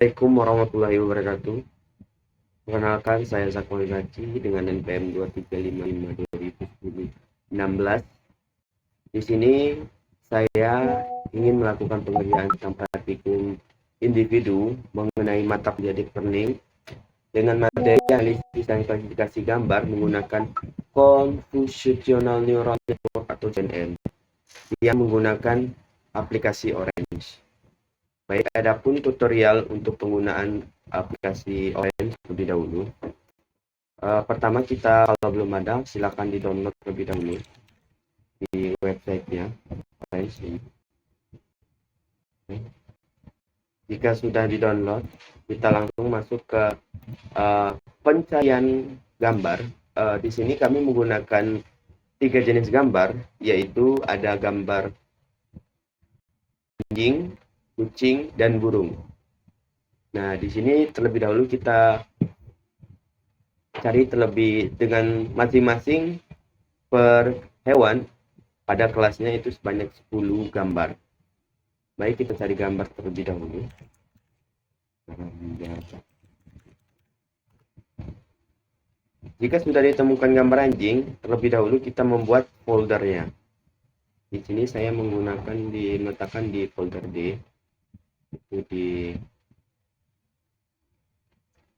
Assalamualaikum warahmatullahi wabarakatuh. Perkenalkan, saya Zakwan Zaki dengan NPM 2355-2016. Di sini saya ingin melakukan pengerjaan tentang praktikum individu mengenai mata kuliah deep learning dengan materi analisis dan klasifikasi gambar menggunakan Convolutional Neural Network atau CNN yang menggunakan aplikasi Orange. Baik, adapun tutorial untuk penggunaan aplikasi Orange terlebih dahulu. Pertama, kita kalau belum ada, silakan di-download terlebih dahulu di websitenya Orange ini. Jika sudah di-download, kita langsung masuk ke pencarian gambar. Di sini kami menggunakan 3 jenis gambar, yaitu ada gambar anjing, kucing, dan burung. Nah, di sini terlebih dahulu kita cari terlebih dengan masing-masing per hewan pada kelasnya itu sebanyak 10 gambar. Baik, kita cari gambar terlebih dahulu. Jika sudah ditemukan gambar anjing, terlebih dahulu kita membuat foldernya. Di sini saya menggunakan diletakkan di folder D. Itu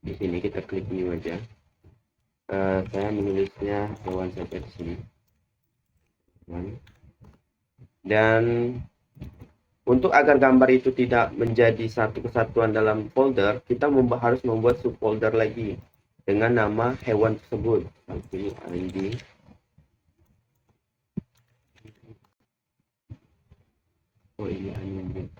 di sini kita klik new aja. Saya menulisnya hewan saja di sini. Dan untuk agar gambar itu tidak menjadi satu kesatuan dalam folder, kita harus membuat subfolder lagi dengan nama hewan tersebut. Seperti ID. Oh, ini anjing.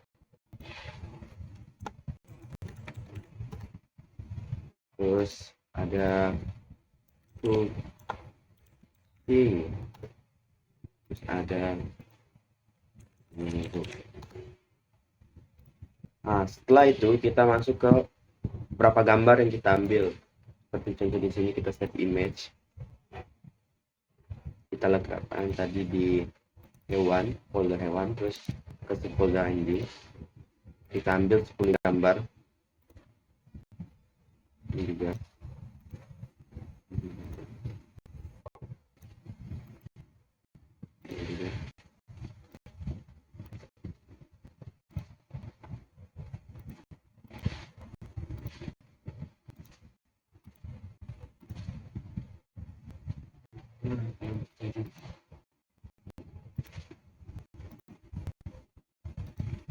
Terus ada kucing. Terus ada ini. Nah, setelah itu kita masuk ke berapa gambar yang kita ambil. Seperti contoh di sini kita save image. Kita letakkan tadi di hewan, folder hewan, terus ke folder ID. Kita ambil 10 gambar. Ini juga. Ini juga.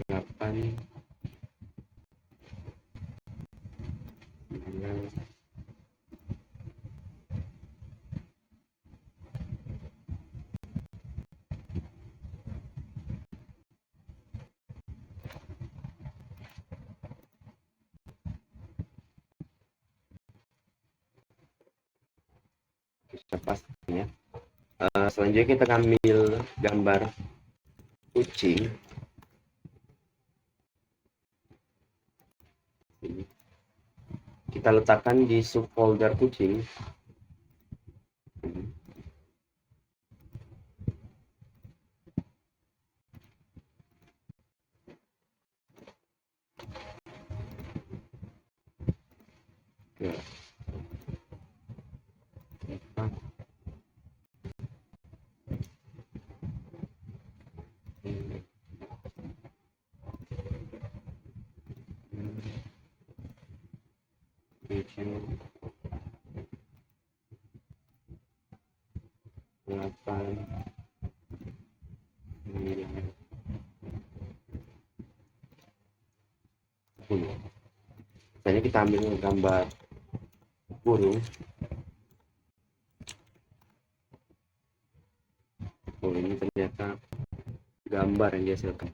Delapan. Pasnya. Selanjutnya kita ambil gambar kucing. Kita letakkan di subfolder kucing. Ya. Delapan. Misalnya kita ambil gambar burung. Oh, ini ternyata gambar yang dihasilkan.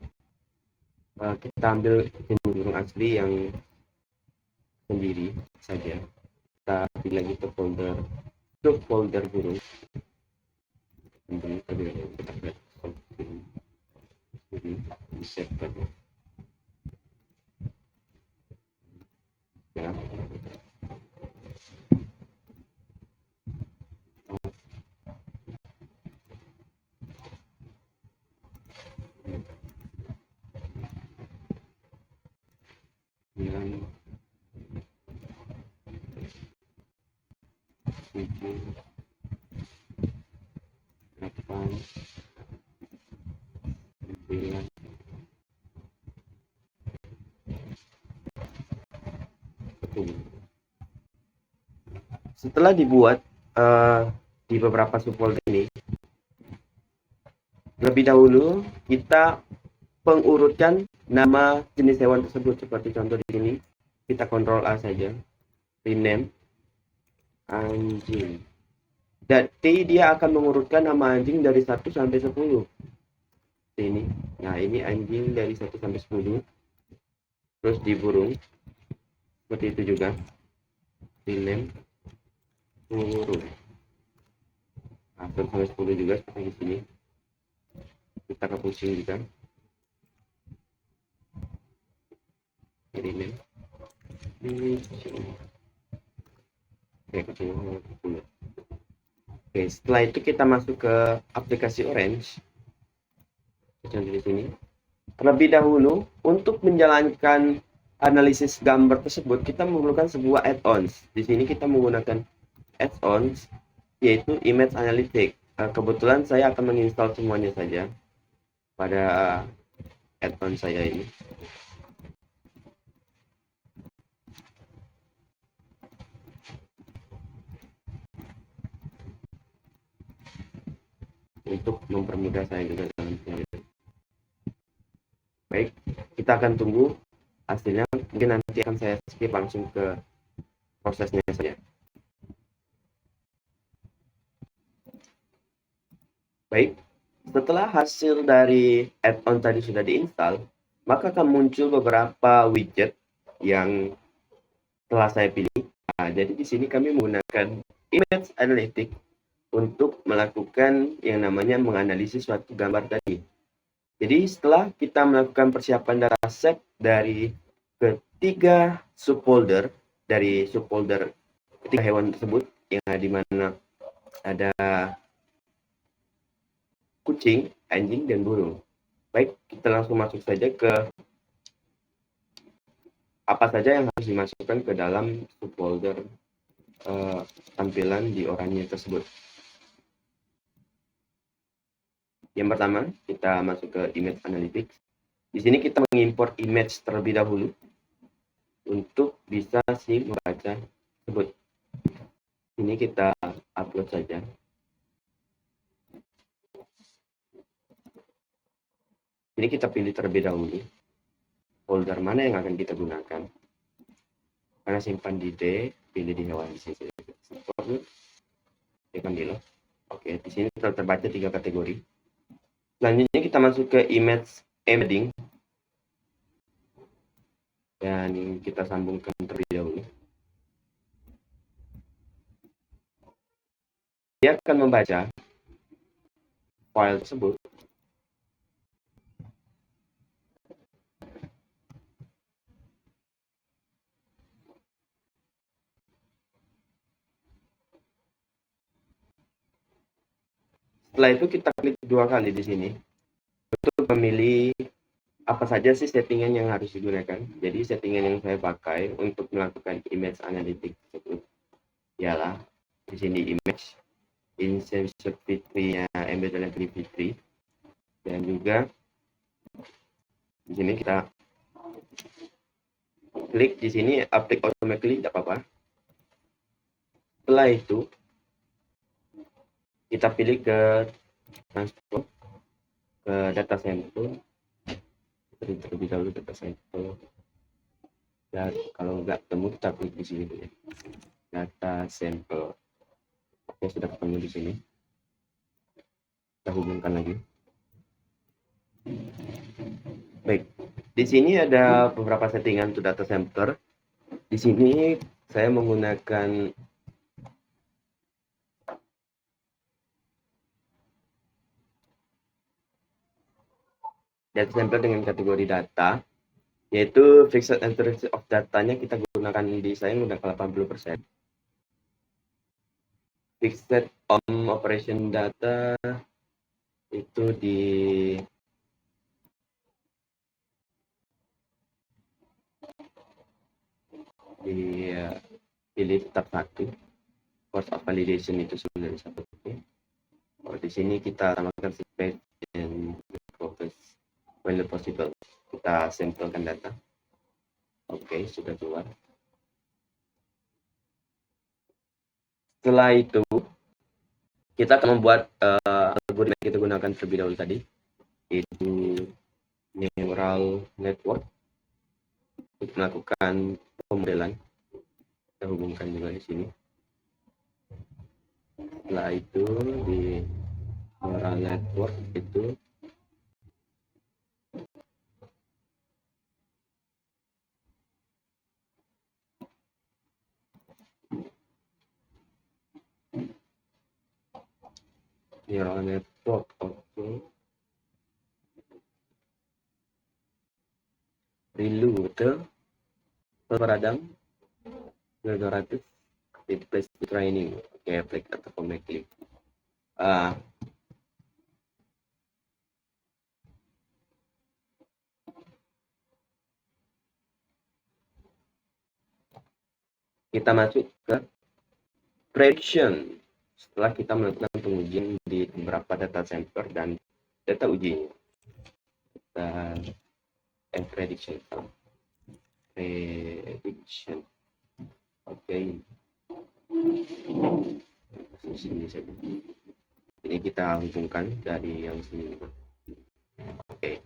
Kita ambil burung asli yang sendiri saja. Kita pilih lagi ke folder subfolder burung. Kemudian kita lihat di save tadi. Ya. 8, 9. Setelah dibuat di beberapa subfolder ini, lebih dahulu kita pengurutkan nama jenis hewan tersebut. Seperti contoh di sini, kita Ctrl A saja, rename anjing. Jadi dia akan mengurutkan nama anjing dari 1 sampai 10. Ini. Nah, ini anjing dari 1 sampai 10. Terus di burung seperti itu juga. Rename burung. Nah, 1 sampai 10 juga seperti di sini. Kita ke kucing juga. Rename kucing. Oke, kucing 10. Oke, setelah itu kita masuk ke aplikasi Orange. Contoh di sini. Terlebih dahulu, untuk menjalankan analisis gambar tersebut, kita memerlukan sebuah add-ons. Di sini kita menggunakan add-ons, yaitu Image Analytics. Kebetulan saya akan menginstal semuanya saja pada add-on saya ini. Untuk mempermudah saya juga dalam penelitian. Baik, kita akan tunggu hasilnya. Mungkin nanti akan saya skip langsung ke prosesnya saja. Baik, setelah hasil dari add-on tadi sudah diinstal, maka akan muncul beberapa widget yang telah saya pilih. Nah, jadi di sini kami menggunakan Image Analytics untuk melakukan yang namanya menganalisis suatu gambar tadi. Jadi setelah kita melakukan persiapan dataset dari ketiga subfolder, dari subfolder ketiga hewan tersebut, yang di mana ada kucing, anjing, dan burung. Baik, kita langsung masuk saja ke apa saja yang harus dimasukkan ke dalam subfolder tampilan di oranye tersebut. Yang pertama, kita masuk ke Image Analytics. Di sini kita mengimport image terlebih dahulu untuk bisa membaca tersebut. Ini kita upload saja. Ini kita pilih terlebih dahulu folder mana yang akan kita gunakan. Karena simpan di D, pilih di hewan di sini. Tekan di lock. Oke, di sini terbaca 3 kategori. Selanjutnya kita masuk ke image embedding dan kita sambungkan terlebih dahulu. Dia akan membaca file tersebut. Setelah itu kita klik 2 kali di sini untuk memilih apa saja sih settingan yang harus digunakan. Jadi settingan yang saya pakai untuk melakukan image analytics tersebut ialah di sini image insensitivity-nya embedded activity, dan juga di sini kita klik di sini apply automatically, tidak apa-apa. Setelah itu kita pilih ke transform ke data sample, terlebih dahulu data sample, dan kalau nggak ketemu kita klik di sini ya, data sample. Oke, sudah ketemu di sini. Kita hubungkan lagi. Baik, di sini ada beberapa settingan untuk data sampler. Di sini saya menggunakan data sampler dengan kategori data, yaitu fixed accuracy of datanya kita gunakan di saya menggunakan 80%. Fixed operation data itu pilih tetap 1. cost of validation itu sebenarnya seperti. Di sini kita tambahkan space dan progress when possible. Kita sampelkan data. Oke, sudah keluar. Setelah itu kita akan membuat algoritma yang kita gunakan terlebih dahulu tadi, yaitu neural network untuk melakukan pemodelan. Kita hubungkan juga di sini. Setelah itu di neural network itu neural network, oke. Rilu betul. Peradam generatif replace training. Oke, apply atau automatically. Kita masuk ke prediction. Setelah kita melakukan pengujian di beberapa data sampler dan data ujinya. Kita prediction. Oke. Sini saja. Ini kita hubungkan dari yang sini. Oke.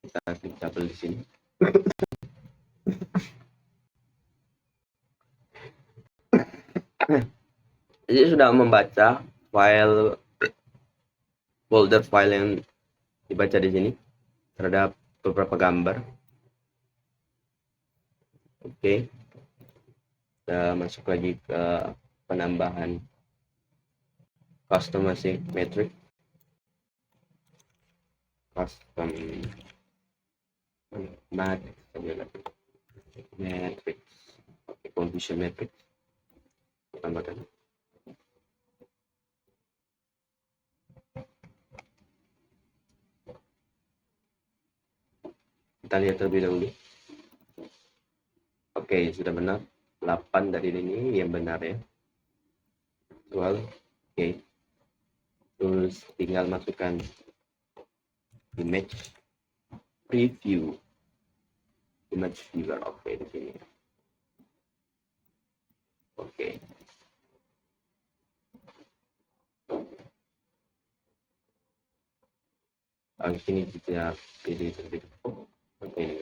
Kita klik double di sini. Jadi sudah membaca folder file yang dibaca di sini terhadap beberapa gambar. Oke. Kita masuk lagi ke penambahan customizing metric. Custom matrix. Oke, confusion matrix. Tambahkan. Kita lihat terlebih dahulu. Oke, sudah benar. 8 dari ini yang benar ya. Well, oke. Terus tinggal masukkan image preview. Image viewer, oke di sini. Oke. Sini kita pilih terlebih dahulu. Oke, ini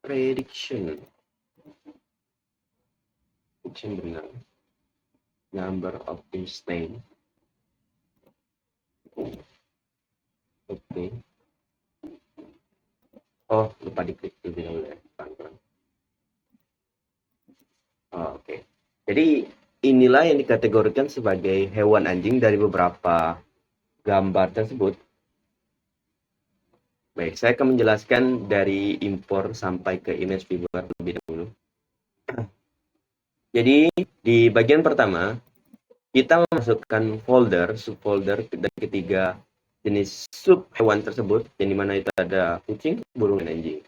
prediction benar. Number of instance. Oke. Oh, lupa diklik lebih dahulu ya. Oke. Jadi inilah yang dikategorikan sebagai hewan anjing dari beberapa gambar tersebut. Baik, saya akan menjelaskan dari import sampai ke image viewer lebih dahulu. Jadi di bagian pertama kita memasukkan folder, subfolder dan ketiga jenis sub hewan tersebut, yang dimana itu ada kucing, burung, dan anjing.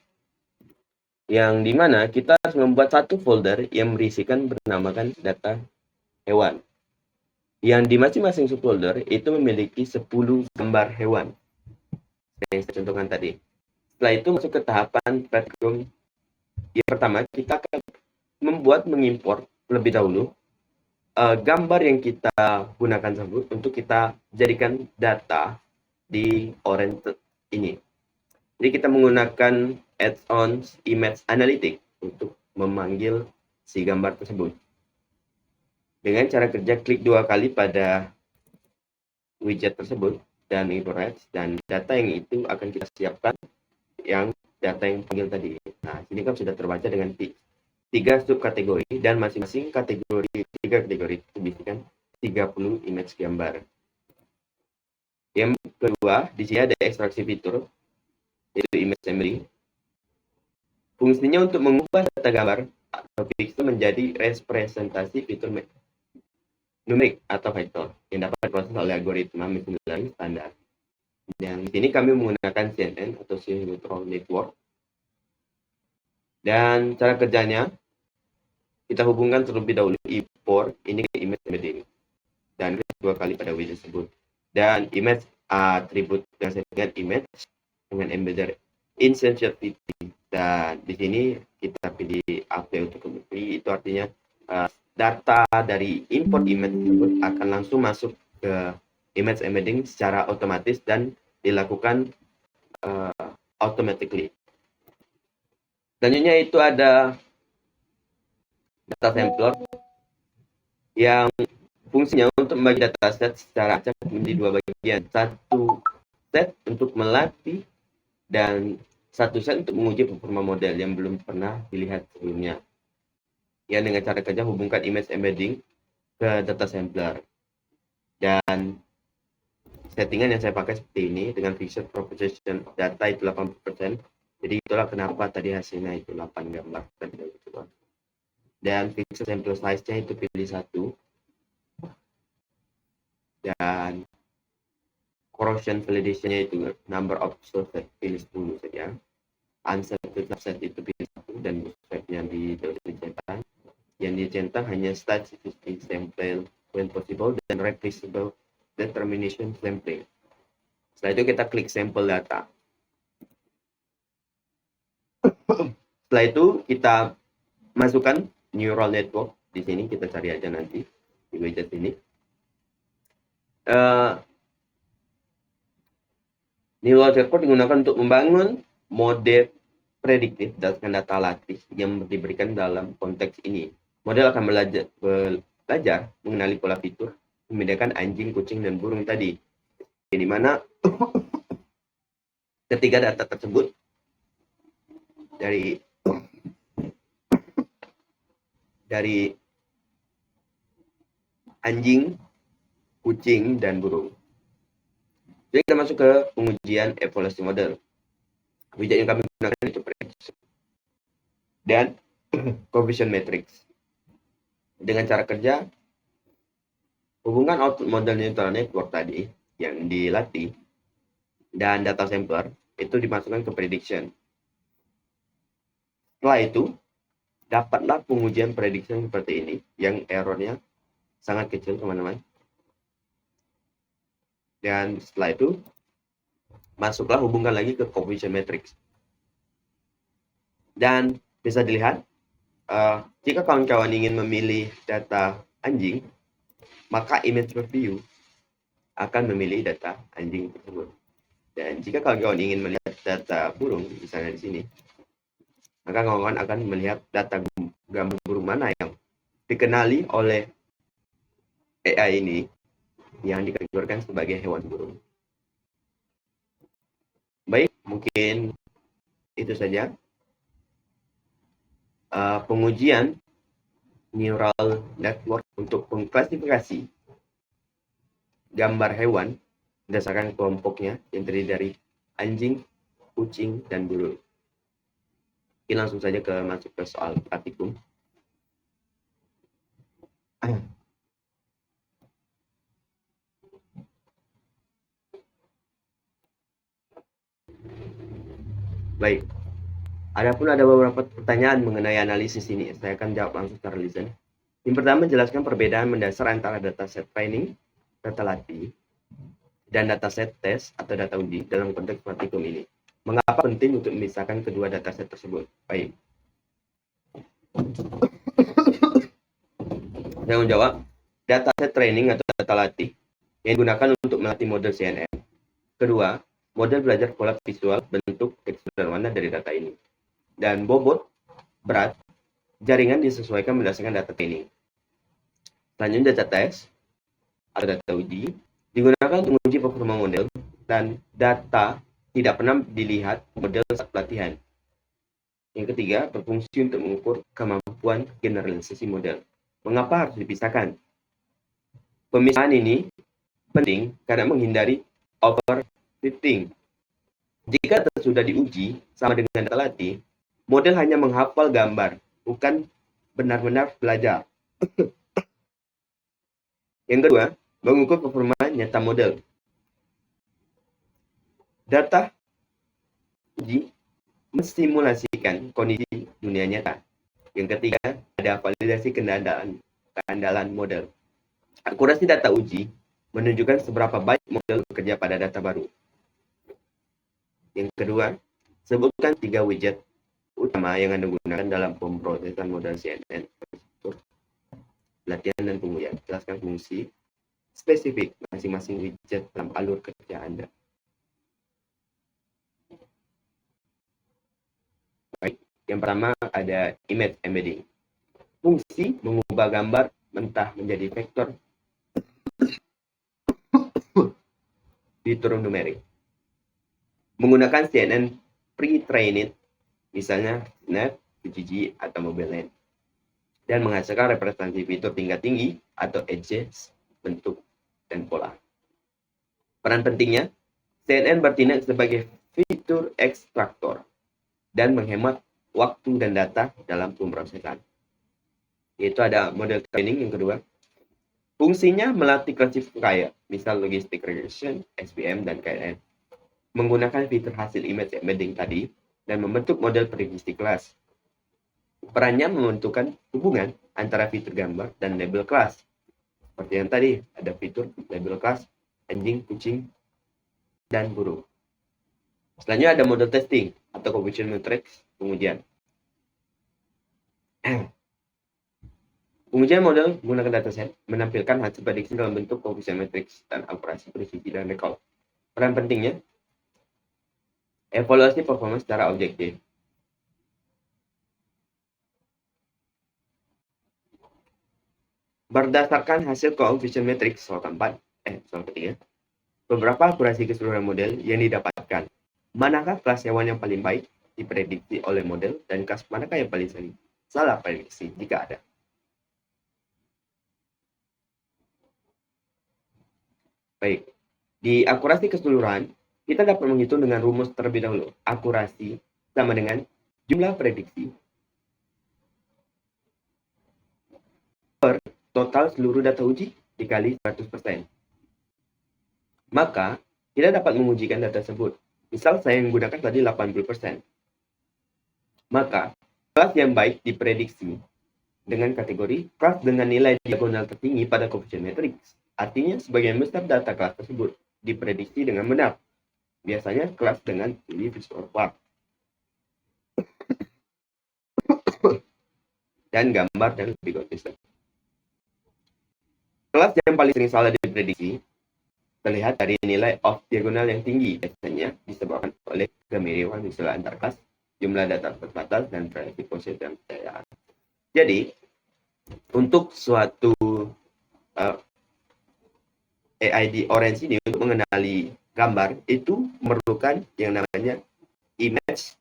Yang dimana kita harus membuat satu folder yang berisikan bernamakan data hewan. Yang di masing-masing subfolder itu memiliki 10 gambar hewan. Yang saya contohkan tadi. Setelah itu masuk ke tahapan platform. Yang pertama kita akan mengimport lebih dahulu gambar yang kita gunakan tersebut untuk kita jadikan data di orange ini. Jadi kita menggunakan add-on image analytics untuk memanggil si gambar tersebut. Dengan cara kerja klik 2 kali pada widget tersebut dan import, dan data yang itu akan kita siapkan yang data yang panggil tadi. Nah, ini kan sudah terbaca dengan 3 subkategori dan masing-masing kategori 3 kategori itu berisikan 30 image gambar. Yang kedua, di sini ada ekstraksi fitur yaitu image embedding. Fungsinya untuk mengubah data gambar atau pixel menjadi representasi fitur numerik atau vektor yang dapat diproses oleh algoritma machine learning standar. Dan di sini kami menggunakan CNN atau Social Neural Network. Dan cara kerjanya, kita hubungkan terlebih dahulu import ini ke image embedding. Dan dua kali pada widget tersebut. Dan image atribut yang saya dengan image dengan embedded insensitivity. Dan di sini kita pilih apply untuk kembali. Itu artinya data dari import image tersebut akan langsung masuk ke image embedding secara otomatis dan dilakukan automatically. Selanjutnya itu ada data sampler yang fungsinya untuk membagi dataset secara acak menjadi dua bagian. Satu set untuk melatih dan satu set untuk menguji performa model yang belum pernah dilihat sebelumnya. Ya, dengan cara kerja hubungkan image embedding ke data sampler. Dan settingan yang saya pakai seperti ini dengan fixed proportion data itu 80%. Jadi itulah kenapa tadi hasilnya itu 8 gambar. Dan fixed sample size-nya itu pilih 1. Dan corruption validation-nya itu number of subset pilih 10 saja. Uncertain subset itu pilih 1 dan bootstrap-nya dicentang. Yang dicentang hanya statistic sample when possible dan replaceable determination sampling. Setelah itu kita klik sampel data. Setelah itu kita masukkan neural network di sini, kita cari aja nanti di widget ini. Neural network digunakan untuk membangun model prediktif berdasarkan data latih yang diberikan dalam konteks ini. Model akan belajar mengenali pola fitur, membedakan anjing, kucing, dan burung tadi. Di mana ketiga data tersebut dari anjing, kucing, dan burung. Jadi kita masuk ke pengujian evaluasi model. Widget yang kami gunakan itu prediction dan coefficient matrix. Dengan cara kerja, hubungan output model neural network tadi yang dilatih dan data sampler itu dimasukkan ke prediction. Setelah itu, dapatlah pengujian prediction seperti ini, yang errornya sangat kecil, teman-teman. Dan setelah itu, masuklah hubungkan lagi ke coefficient matrix. Dan bisa dilihat, jika kawan-kawan ingin memilih data anjing, maka image review akan memilih data anjing tersebut. Dan jika kawan-kawan ingin melihat data burung, misalnya di sini, maka kawan-kawan akan melihat data gambar burung mana yang dikenali oleh AI ini yang dikategorikan sebagai hewan burung. Baik, mungkin itu saja pengujian neural network untuk mengklasifikasi gambar hewan berdasarkan kelompoknya yang terdiri dari anjing, kucing, dan burung. Kita langsung saja masuk ke soal praktikum. Baik, adapun ada beberapa pertanyaan mengenai analisis ini. Saya akan jawab langsung secara lisan. Yang pertama, jelaskan perbedaan mendasar antara dataset training, data latih, dan dataset tes atau data uji dalam konteks praktikum ini. Mengapa penting untuk memisahkan kedua dataset tersebut? Baik. Saya menjawab, dataset training atau data latih yang digunakan untuk melatih model CNN. Kedua, model belajar pola visual, bentuk, tekstur, dan warna dari data ini. Dan bobot, berat, jaringan disesuaikan berdasarkan data training. Selanjutnya data tes atau data uji digunakan untuk menguji performa model dan data tidak pernah dilihat model saat pelatihan. Yang ketiga, berfungsi untuk mengukur kemampuan generalisasi model. Mengapa harus dipisahkan? Pemisahan ini penting karena menghindari overfitting Jika data sudah diuji sama dengan data latih, model hanya menghafal gambar, bukan benar-benar belajar. Yang kedua, mengukur performa nyata model. Data uji mensimulasikan kondisi dunia nyata. Yang ketiga, ada validasi keandalan model. Akurasi data uji menunjukkan seberapa baik model bekerja pada data baru. Yang kedua, sebutkan 3 widget utama yang Anda gunakan dalam pemrosesan model CNN. Latihan dan pengujian. Jelaskan fungsi spesifik masing-masing widget dalam alur kerja Anda. Baik, yang pertama ada image embedding. Fungsi mengubah gambar mentah menjadi vektor fitur numerik. Menggunakan CNN pre-trained, misalnya Snap, PGG, atau MobileNet, dan menghasilkan representasi fitur tingkat tinggi atau edges, bentuk, dan pola. Peran pentingnya, CNN bertindak sebagai fitur ekstraktor dan menghemat waktu dan data dalam pemrosesan. Yaitu ada model training yang kedua. Fungsinya melatih klasifikasi, misal logistic regression, SVM, dan KNN. Menggunakan fitur hasil image embedding tadi dan membentuk model prediksi kelas. Perannya menentukan hubungan antara fitur gambar dan label kelas. Seperti yang tadi, ada fitur label kelas, anjing, kucing, dan burung. Selanjutnya ada model testing atau confusion matrix pengujian. Pengujian model menggunakan dataset menampilkan hasil prediksi dalam bentuk confusion matrix dan akurasi, presisi, dan recall. Peran pentingnya, evaluasi performa secara objektif. Berdasarkan hasil confusion matrix soal ketiga, beberapa akurasi keseluruhan model yang didapatkan. Manakah kelas hewan yang paling baik diprediksi oleh model dan kelas manakah yang paling sering salah prediksi jika ada. Baik, di akurasi keseluruhan, kita dapat menghitung dengan rumus terlebih dahulu. Akurasi sama dengan jumlah prediksi per total seluruh data uji dikali 100%. Maka, kita dapat mengujikan data tersebut. Misal saya menggunakan tadi 80%. Maka, kelas yang baik diprediksi dengan kategori kelas dengan nilai diagonal tertinggi pada confusion matrix. Artinya, sebagian besar data kelas tersebut diprediksi dengan benar. Biasanya kelas dengan tinggi visual part dan gambar dan lebih konsisten. Kelas yang paling sering salah diprediksi terlihat dari nilai off diagonal yang tinggi, biasanya disebabkan oleh kemiripan visual antar kelas, jumlah data terbatas, dan variasi proses dan kepercayaan. Jadi, untuk suatu AID Orange ini untuk mengenali gambar itu memerlukan yang namanya image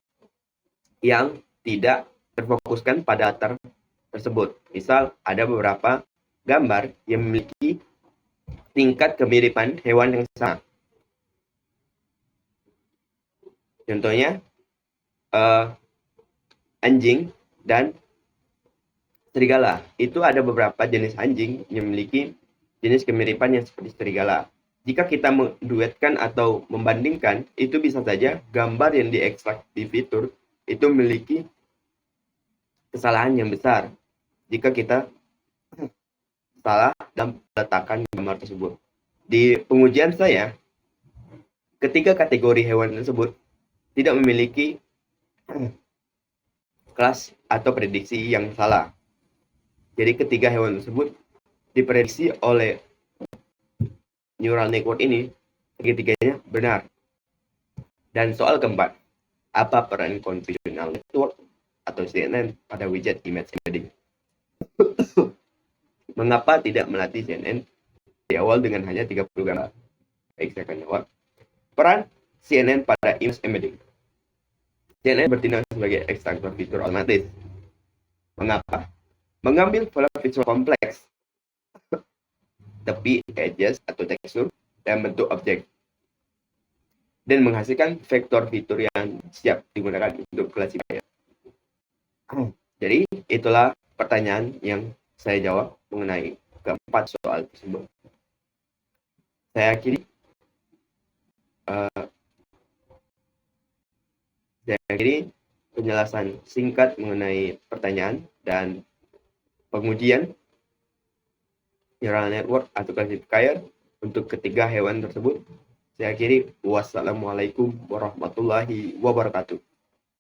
yang tidak terfokuskan pada latar tersebut. Misal ada beberapa gambar yang memiliki tingkat kemiripan hewan yang sama. Contohnya anjing dan serigala. Itu ada beberapa jenis anjing yang memiliki jenis kemiripan yang seperti serigala. Jika kita menduetkan atau membandingkan, itu bisa saja gambar yang diekstrak di fitur itu memiliki kesalahan yang besar jika kita salah dalam meletakkan gambar tersebut. Di pengujian saya, ketiga kategori hewan tersebut tidak memiliki kelas atau prediksi yang salah. Jadi ketiga hewan tersebut diprediksi oleh neural network ini, ketiganya benar. Dan soal keempat, apa peran convolutional network atau CNN pada widget image embedding? Mengapa tidak melatih CNN di awal dengan hanya 30 gambar? Baik, saya akan jawab. Peran CNN pada image embedding. CNN bertindak sebagai ekstraktor fitur otomatis. Mengapa? Mengambil pola visual kompleks, tepi, edges, atau tekstur, dan bentuk objek. dan menghasilkan vektor fitur yang siap digunakan untuk klasifikasi. Jadi itulah pertanyaan yang saya jawab mengenai keempat soal tersebut. Saya akhiri penjelasan singkat mengenai pertanyaan dan pengujian neural network atau classifier untuk ketiga hewan tersebut. Saya akhiri. Wassalamualaikum warahmatullahi wabarakatuh.